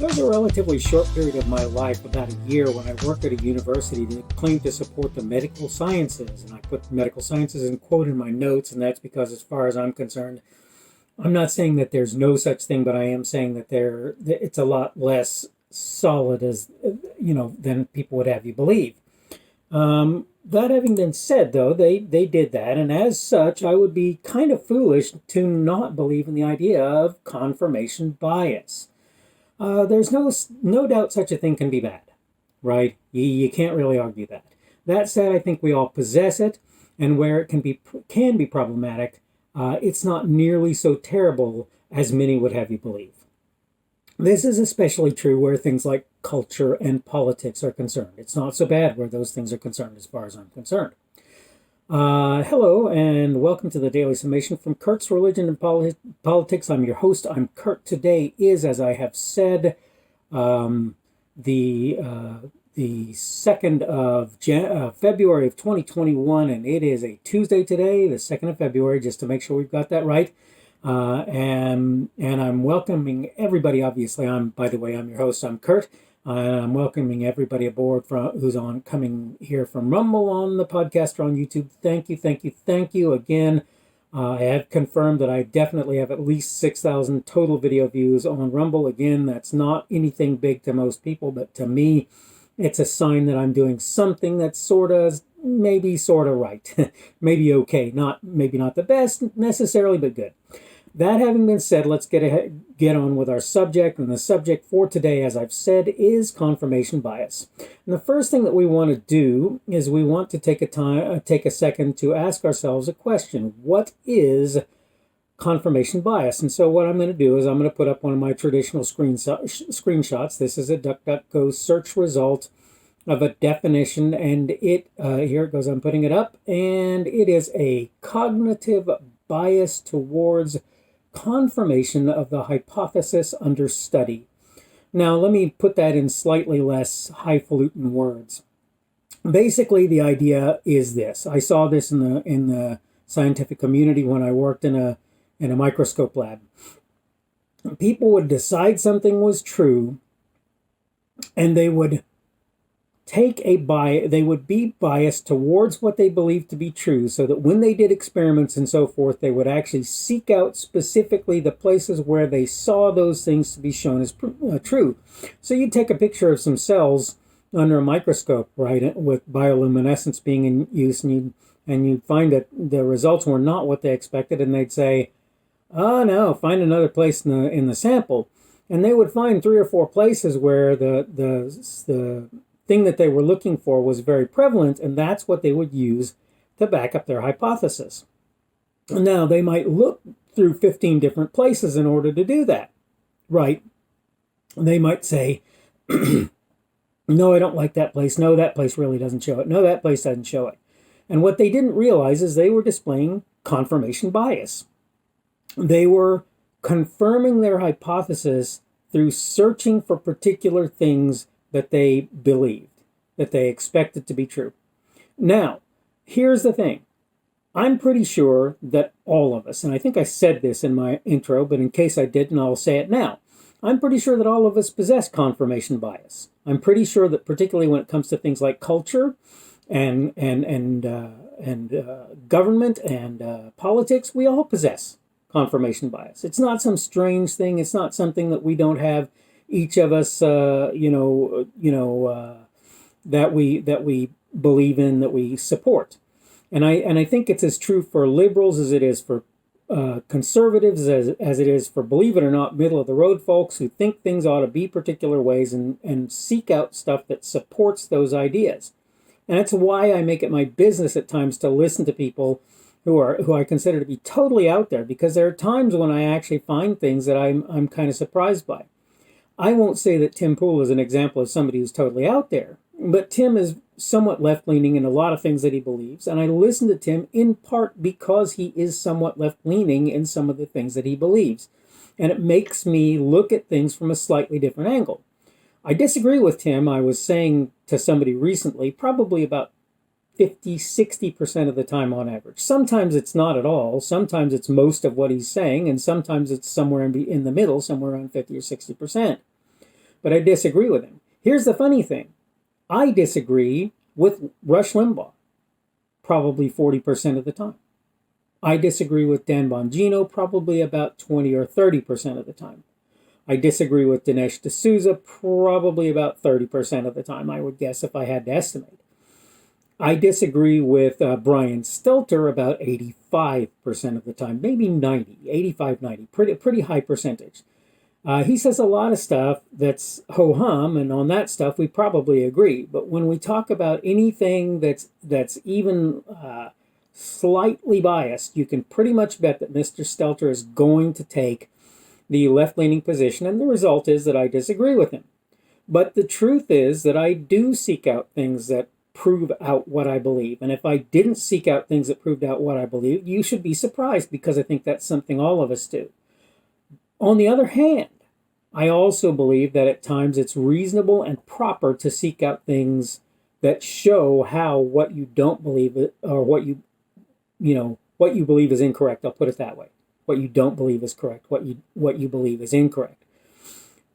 There was a relatively short period of my life, about a year, when I worked at a university that claimed to support the medical sciences. And I put medical sciences in quote in my notes, and that's because, as far as I'm concerned, I'm not saying that there's no such thing, but I am saying that it's a lot less solid than people would have you believe. That having been said, though, they did that, and as such, I would be kind of foolish to not believe in the idea of confirmation bias. There's no doubt such a thing can be bad, right? You can't really argue that. That said, I think we all possess it, and where it can be problematic, it's not nearly so terrible as many would have you believe. This is especially true where things like culture and politics are concerned. It's not so bad where those things are concerned, as far as I'm concerned. Hello, and welcome to the Daily Summation from Kurt's Religion and Politics. I'm your host. I'm Kurt. Today is, as I have said, the 2nd of February of 2021, and it is a Tuesday today, the 2nd of February, just to make sure we've got that right. And I'm welcoming everybody. Obviously, by the way, I'm your host. I'm Kurt. I'm welcoming everybody aboard who's coming here from Rumble on the podcast or on YouTube. Thank you again. I have confirmed that I definitely have at least 6,000 total video views on Rumble. Again, that's not anything big to most people, but to me, it's a sign that I'm doing something that's maybe sort of right. Maybe okay. Maybe not the best necessarily, but good. That having been said, let's get on with our subject. And the subject for today, as I've said, is confirmation bias. And the first thing that we want to do is we want to take a second to ask ourselves a question. What is confirmation bias? And so what I'm going to do is I'm going to put up one of my traditional screenshots. This is a DuckDuckGo search result of a definition, and here it goes. I'm putting it up, and it is a cognitive bias towards confirmation of the hypothesis under study. Now, let me put that in slightly less highfalutin words. Basically, the idea is this. I saw this in the scientific community when I worked in a microscope lab. People would decide something was true, and they would they would be biased towards what they believed to be true, so that when they did experiments and so forth, they would actually seek out specifically the places where they saw those things to be shown as true. So you'd take a picture of some cells under a microscope, right, with bioluminescence being in use, and you'd find that the results were not what they expected, and they'd say, "Oh no, find another place in the sample," and they would find 3 or 4 places where the thing that they were looking for was very prevalent, and that's what they would use to back up their hypothesis. Now, they might look through 15 different places in order to do that, right? They might say, no, I don't like that place. No, that place really doesn't show it. No, that place doesn't show it. And what they didn't realize is they were displaying confirmation bias. They were confirming their hypothesis through searching for particular things that they believed, that they expected to be true. Now, here's the thing. I'm pretty sure that all of us, and I think I said this in my intro, but in case I didn't, I'll say it now. I'm pretty sure that all of us possess confirmation bias. I'm pretty sure that particularly when it comes to things like culture and government and politics, we all possess confirmation bias. It's not some strange thing. It's not something that we don't have, each of us, that we believe in, that we support, and I think it's as true for liberals as it is for conservatives, as it is for, believe it or not, middle of the road folks who think things ought to be particular ways and seek out stuff that supports those ideas. And that's why I make it my business at times to listen to people who I consider to be totally out there, because there are times when I actually find things that I'm kind of surprised by. I won't say that Tim Pool is an example of somebody who's totally out there, but Tim is somewhat left-leaning in a lot of things that he believes, and I listen to Tim in part because he is somewhat left-leaning in some of the things that he believes, and it makes me look at things from a slightly different angle. I disagree with Tim. I was saying to somebody recently, probably about 50-60% of the time on average. Sometimes it's not at all. Sometimes it's most of what he's saying, and sometimes it's somewhere in the middle, somewhere around 50 or 60%. but I disagree with him. Here's the funny thing. I disagree with Rush Limbaugh probably 40% of the time. I disagree with Dan Bongino probably about 20 or 30% of the time. I disagree with Dinesh D'Souza probably about 30% of the time, I would guess, if I had to estimate. I disagree with Brian Stelter about 85% of the time, maybe 90, 85, 90, pretty high percentage. He says a lot of stuff that's ho-hum, and on that stuff we probably agree. But when we talk about anything that's even slightly biased, you can pretty much bet that Mr. Stelter is going to take the left-leaning position, and the result is that I disagree with him. But the truth is that I do seek out things that prove out what I believe. And if I didn't seek out things that proved out what I believe, you should be surprised, because I think that's something all of us do. On the other hand, I also believe that at times it's reasonable and proper to seek out things that show how what you don't believe, or what you believe is incorrect. I'll put it that way. What you don't believe is correct. What you believe is incorrect.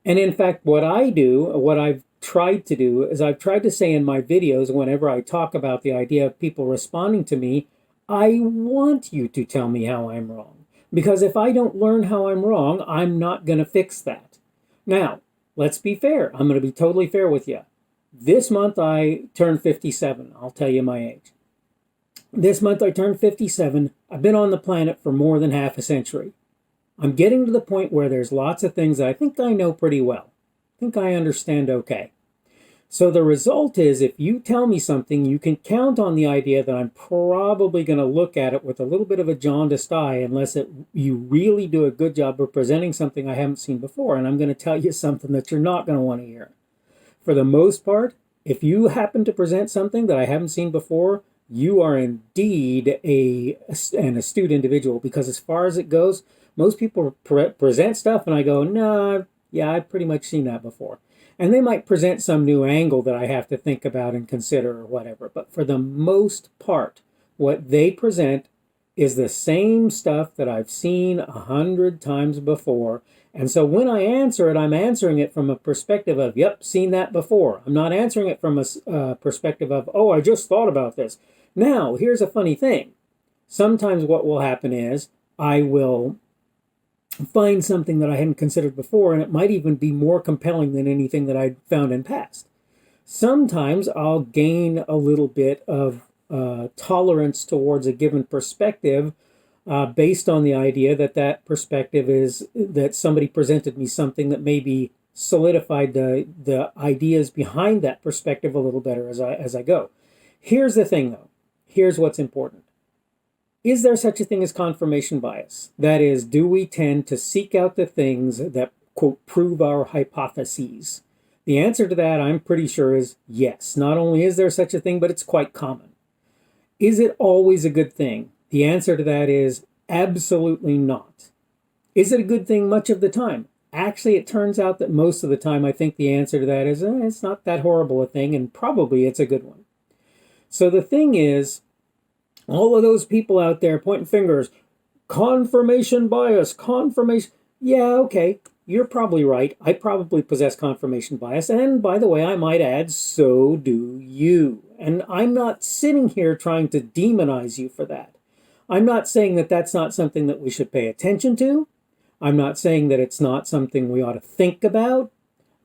And in fact, what I've tried to do is I've tried to say in my videos, whenever I talk about the idea of people responding to me, I want you to tell me how I'm wrong. Because if I don't learn how I'm wrong, I'm not going to fix that. Now, let's be fair. I'm going to be totally fair with you. This month I turned 57. I'll tell you my age. This month I turned 57. I've been on the planet for more than half a century. I'm getting to the point where there's lots of things that I think I know pretty well. I think I understand okay. So the result is, if you tell me something, you can count on the idea that I'm probably going to look at it with a little bit of a jaundiced eye, unless you really do a good job of presenting something I haven't seen before. And I'm going to tell you something that you're not going to want to hear. For the most part, if you happen to present something that I haven't seen before, you are indeed an astute individual, because as far as it goes, most people present stuff and I go, no, yeah, I've pretty much seen that before. And they might present some new angle that I have to think about and consider or whatever. But for the most part, what they present is the same stuff that I've seen 100 times before. And so when I answer it, I'm answering it from a perspective of, yep, seen that before. I'm not answering it from a perspective of, oh, I just thought about this. Now, here's a funny thing. Sometimes what will happen is I will find something that I hadn't considered before, and it might even be more compelling than anything that I'd found in past. Sometimes I'll gain a little bit of tolerance towards a given perspective based on the idea that that perspective is that somebody presented me something that maybe solidified the ideas behind that perspective a little better as I go. Here's the thing, though. Here's what's important. Is there such a thing as confirmation bias? That is, do we tend to seek out the things that, quote, prove our hypotheses? The answer to that, I'm pretty sure, is yes. Not only is there such a thing, but it's quite common. Is it always a good thing? The answer to that is absolutely not. Is it a good thing much of the time? Actually, it turns out that most of the time I think the answer to that is it's not that horrible a thing, and probably it's a good one. So the thing is, all of those people out there pointing fingers, confirmation bias, confirmation. Yeah, okay, you're probably right. I probably possess confirmation bias. And by the way, I might add, so do you. And I'm not sitting here trying to demonize you for that. I'm not saying that that's not something that we should pay attention to. I'm not saying that it's not something we ought to think about.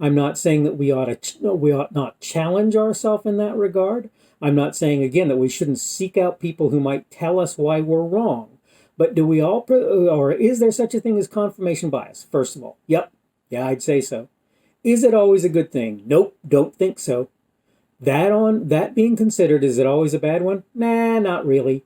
I'm not saying that we ought not challenge ourselves in that regard. I'm not saying, again, that we shouldn't seek out people who might tell us why we're wrong. But do we all, or is there such a thing as confirmation bias? First of all, yep, yeah, I'd say so. Is it always a good thing? Nope, don't think so. That being considered, is it always a bad one? Nah, not really.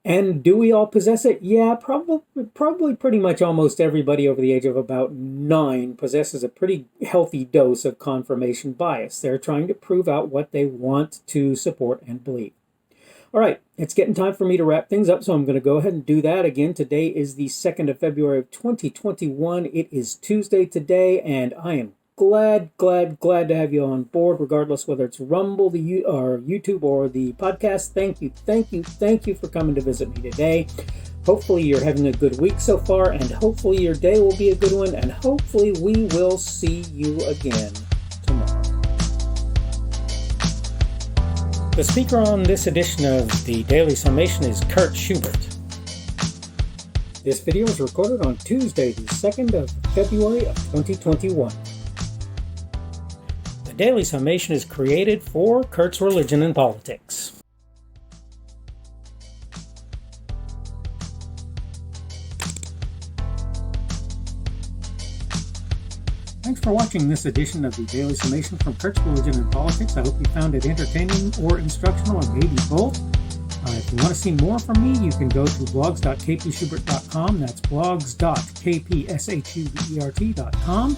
And do we all possess it? Yeah, probably pretty much almost everybody over the age of about 9 possesses a pretty healthy dose of confirmation bias. They're trying to prove out what they want to support and believe. All right, it's getting time for me to wrap things up, so I'm going to go ahead and do that again. Today is the 2nd of February of 2021. It is Tuesday today, and I am glad to have you on board, regardless whether it's Rumble, or YouTube, or the podcast. Thank you for coming to visit me today. Hopefully you're having a good week so far, and hopefully your day will be a good one, and hopefully we will see you again. The speaker on this edition of the Daily Summation is Kurt Schubert. This video was recorded on Tuesday, the 2nd of February of 2021. The Daily Summation is created for Kurt's Religion and Politics. Thanks for watching this edition of the Daily Summation from Kurt's Religion and Politics. I hope you found it entertaining or instructional, or maybe both. If you want to see more from me, you can go to blogs.kpschubert.com. That's blogs.kpschubert.com.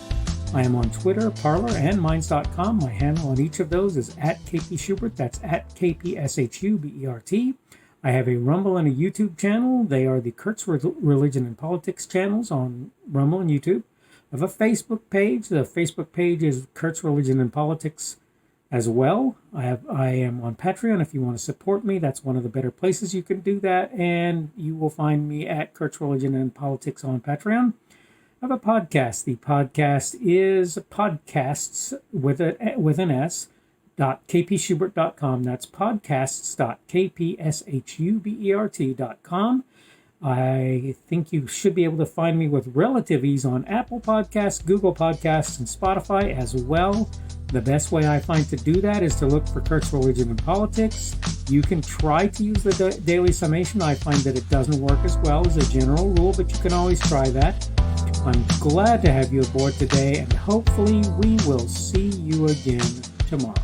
I am on Twitter, Parler, and Minds.com. My handle on each of those is @kpschubert. That's @kpschubert. I have a Rumble and a YouTube channel. They are the Kurt's Religion and Politics channels on Rumble and YouTube. I have a Facebook page. The Facebook page is Kurt's Religion and Politics as well. I am on Patreon. If you want to support me, that's one of the better places you can do that. And you will find me at Kurt's Religion and Politics on Patreon. I have a podcast. The podcast is podcasts with an S, .kpschubert.com. That's podcasts.kpschubert.com. I think you should be able to find me with relative ease on Apple Podcasts, Google Podcasts, and Spotify as well. The best way I find to do that is to look for Kurt's Religion and Politics. You can try to use the Daily Summation. I find that it doesn't work as well as a general rule, but you can always try that. I'm glad to have you aboard today, and hopefully we will see you again tomorrow.